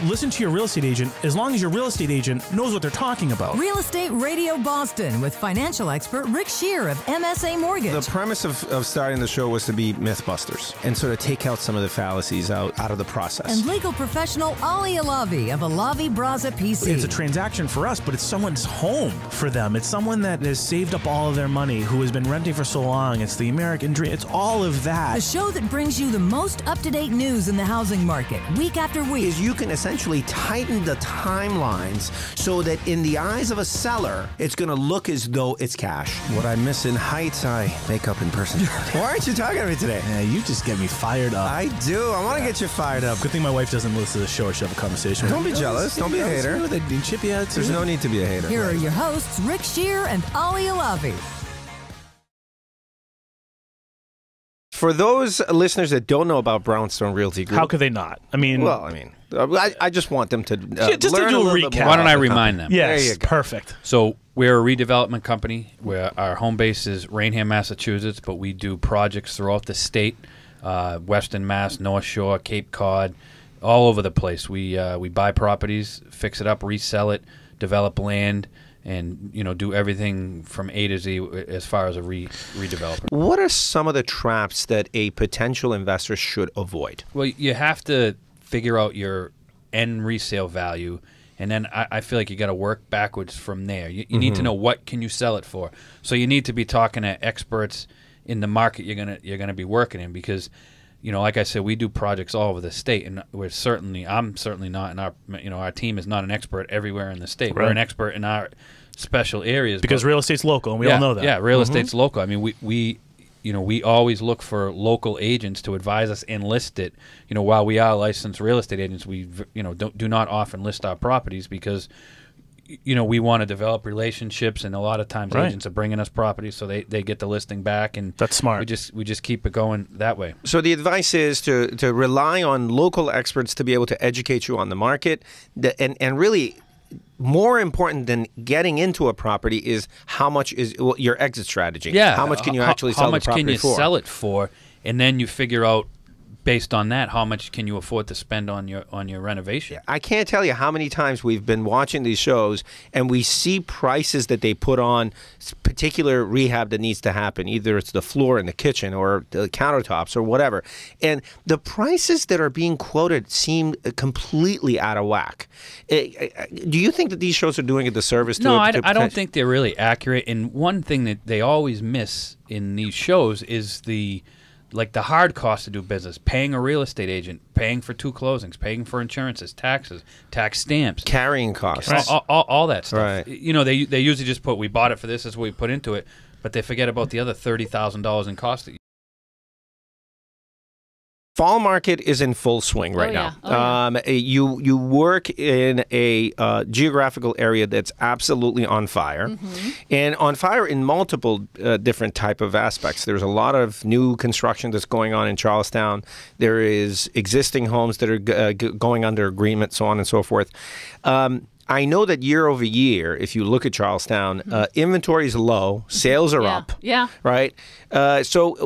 listen to your real estate agent as long as your real estate agent knows what they're talking about. Real Estate Radio Boston with financial expert Rick Shear of MSA Mortgage. The premise of starting the show was to be Mythbusters and sort of take out some of the fallacies out of the process. And legal professional Ali Alavi of Alavi Braza PC. It's a transaction for us, but it's someone's home for them. It's someone that has saved up all of their money, who has been renting for so long. It's the American dream. It's all of that. The show that brings you the most up-to-date news in the housing market, week after week. Is you can essentially tighten the timelines so that in the eyes of a seller, it's going to look as though it's cash. What I miss in Heights, I make up in person. Why aren't you talking to me today? Yeah, you just get me fired up. I do. I want to get you fired up. Good thing my wife doesn't listen to the show or she'll have a conversation with Don't be jealous. Don't be a hater. There's no need to be a hater. Here are your hosts, Rick Shear and Ali Alavi. For those listeners that don't know about Brownstone Realty Group, how could they not? I mean, I just want them to just learn to do a a little bit recap. more. Why don't I remind them? yes, There you go. perfect. So we're a redevelopment company where our home base is Rainham, Massachusetts, but we do projects throughout the state, Western Mass, North Shore, Cape Cod, all over the place. We buy properties, fix it up, resell it, develop land, and do everything from A to Z as far as a redeveloper. What are some of the traps that a potential investor should avoid? Well, you have to figure out your end resale value, and then I feel like you got to work backwards from there. You need to know what can you sell it for. So you need to be talking to experts in the market you're gonna be working in, because like I said, we do projects all over the state, and I'm certainly not, and our team is not an expert everywhere in the state. Right. We're an expert in our special areas Because real estate's local, and we all know that. Yeah, real estate's local. I mean, we always look for local agents to advise us and list it. While we are licensed real estate agents, we do not often list our properties because we want to develop relationships, and a lot of times Right. agents are bringing us properties, so they get the listing back, and That's smart. We just keep it going that way. So the advice is to rely on local experts to be able to educate you on the market, and really more important than getting into a property is how much is your exit strategy. Yeah, how much can you actually sell the property for? How much can you sell it for, and then you figure out, based on that, how much can you afford to spend on your renovation? I can't tell you how many times we've been watching these shows and we see prices that they put on particular rehab that needs to happen. Either it's the floor in the kitchen or the countertops or whatever. And the prices that are being quoted seem completely out of whack. Do you think that these shows are doing a disservice to it? No, I don't think they're really accurate. And one thing that they always miss in these shows is the hard cost to do business: paying a real estate agent, paying for 2 closings, paying for insurances, taxes, tax stamps, carrying costs, all that stuff. Right. They usually just put, we bought it for this, is what we put into it, but they forget about the other $30,000 in cost. Fall market is in full swing right now. You work in a geographical area that's absolutely on fire, and on fire in multiple different type of aspects. There's a lot of new construction that's going on in Charlestown. There is existing homes that are going under agreement, so on and so forth. I know that year over year, if you look at Charlestown, inventory is low, sales are up. Yeah. Right. So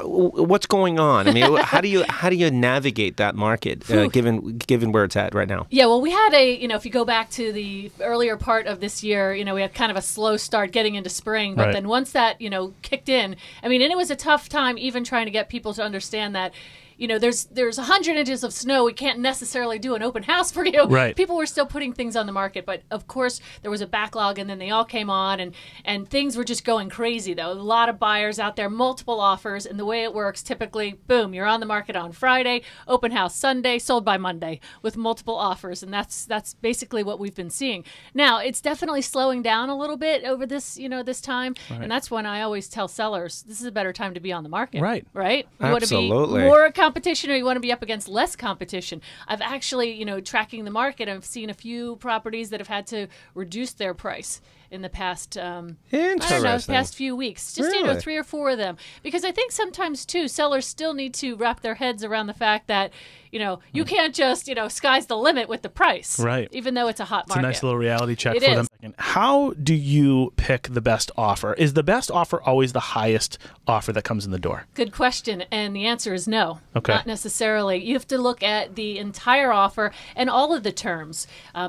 what's going on? I mean, how do you navigate that market given where it's at right now? Yeah, well, we had if you go back to the earlier part of this year, we had kind of a slow start getting into spring, but then once that, kicked in, and it was a tough time even trying to get people to understand that, there's 100 inches of snow. We can't necessarily do an open house for you. Right. People were still putting things on the market, but of course there was a backlog, and then they all came on, and things were just going crazy though. A lot of buyers out there, multiple offers, and the way it works, typically, boom, you're on the market on Friday, open house Sunday, sold by Monday with multiple offers, and that's basically what we've been seeing. Now it's definitely slowing down a little bit over this this time, and that's when I always tell sellers this is a better time to be on the market. Right. You Absolutely. want to be more competition, or you want to be up against less competition. I've actually, tracking the market, I've seen a few properties that have had to reduce their price in the past, past few weeks. Just, Really? 3 or 4 of them. Because I think sometimes, too, sellers still need to wrap their heads around the fact that, you can't just, sky's the limit with the price. Right. Even though it's a hot It's market. a nice little reality check It for is. them. How do you pick the best offer? Is the best offer always the highest offer that comes in the door? Good question, and the answer is no. Okay. Not necessarily. You have to look at the entire offer and all of the terms.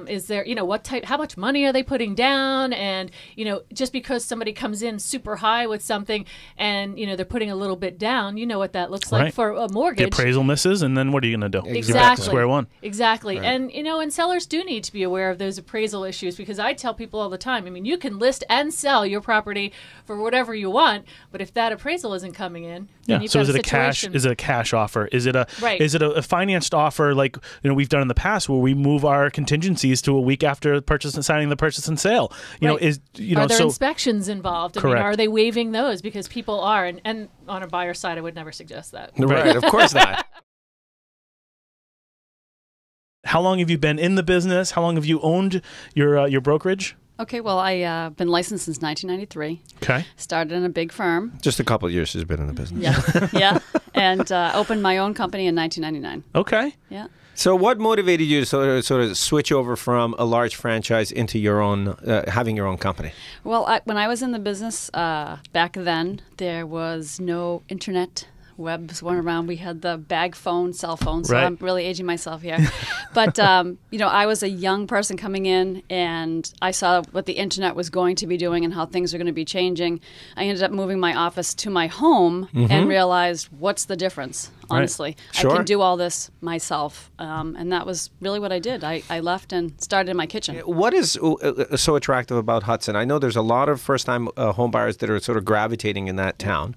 Is there, how much money are they putting down? And, just because somebody comes in super high with something and, they're putting a little bit down, you know what that looks like for a mortgage. The appraisal misses, and then what are you going to do? Exactly. Square one. Exactly. Right. And sellers do need to be aware of those appraisal issues, because I tell people all the time, you can list and sell your property for whatever you want, but if that appraisal isn't coming in, then you've so got is it a cash offer? Is it a financed offer like we've done in the past, where we move our contingencies to a week after signing the purchase and sale? Are there inspections involved? Correct. Are they waiving those? Because people are, and on a buyer's side, I would never suggest that. Right, of course not. How long have you been in the business? How long have you owned your brokerage? Okay, well, I've been licensed since 1993. Okay. Started in a big firm. Just a couple of years she's been in the business. Yeah. And opened my own company in 1999. Okay. Yeah. So what motivated you to sort of switch over from a large franchise into your own, having your own company? Well, when I was in the business back then, there was no internet. Webs weren't around. We had the bag phone, cell phone, so I'm really aging myself here. But, I was a young person coming in, and I saw what the internet was going to be doing and how things were going to be changing. I ended up moving my office to my home and realized, what's the difference, honestly? Sure. I can do all this myself, and that was really what I did. I left and started in my kitchen. What is so attractive about Hudson? I know there's a lot of first-time home buyers that are sort of gravitating in that town.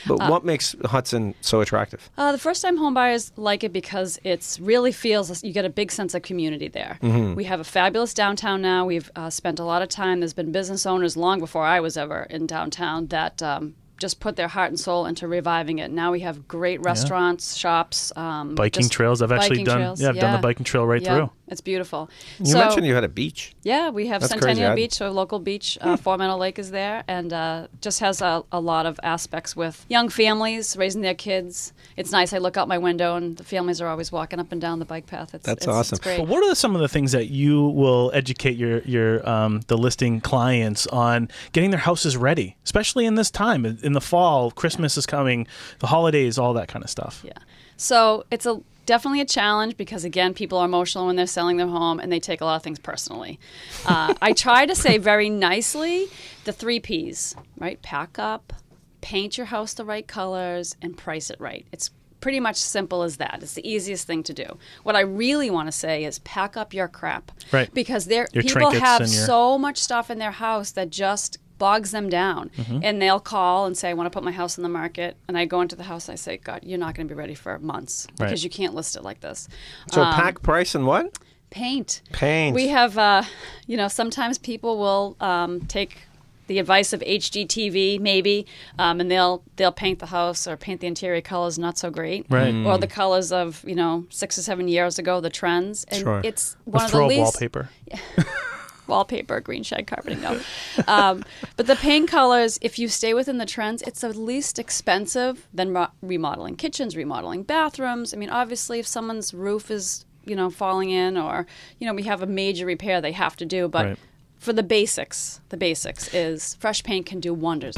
But what makes Hudson so attractive? The first-time home buyers like it because it really feels you get a big sense of community there. We have a fabulous downtown now. We've spent a lot of time. There's been business owners long before I was ever in downtown that just put their heart and soul into reviving it. Now we have great restaurants, shops, biking trails. I've actually done. Trails. I've done the biking trail right through. It's beautiful. You mentioned you had a beach. Yeah, we have Centennial Beach, so a local beach. Four Meadow Lake is there, and just has a lot of aspects with young families raising their kids. It's nice. I look out my window, and the families are always walking up and down the bike path. That's awesome. It's great. But what are some of the things that you will educate your the listing clients on getting their houses ready, especially in this time in the fall? Christmas is coming, the holidays, all that kind of stuff. Yeah. So it's definitely a challenge because, again, people are emotional when they're selling their home and they take a lot of things personally. I try to say very nicely the 3 Ps, right? Pack up, paint your house the right colors, and price it right. It's pretty much simple as that. It's the easiest thing to do. What I really want to say is pack up your crap. Right. Because people have so much stuff in their house that just bogs them down. And they'll call and say, I want to put my house on the market. And I go into the house and I say, God, you're not going to be ready for months because you can't list it like this. So pack, price, and what? Paint. Paint. We have, sometimes people will take the advice of HGTV, maybe, and they'll paint the house or paint the interior colors not so great. Right. Or the colors of, 6 or 7 years ago, the trends. And it's one Let's of the throw least... wallpaper. Wallpaper, green shag carpeting, no. But the paint colors, if you stay within the trends, it's the least expensive than remodeling kitchens, remodeling bathrooms. I mean, obviously, if someone's roof is, falling in or, we have a major repair they have to do. But for the basics is fresh paint can do wonders.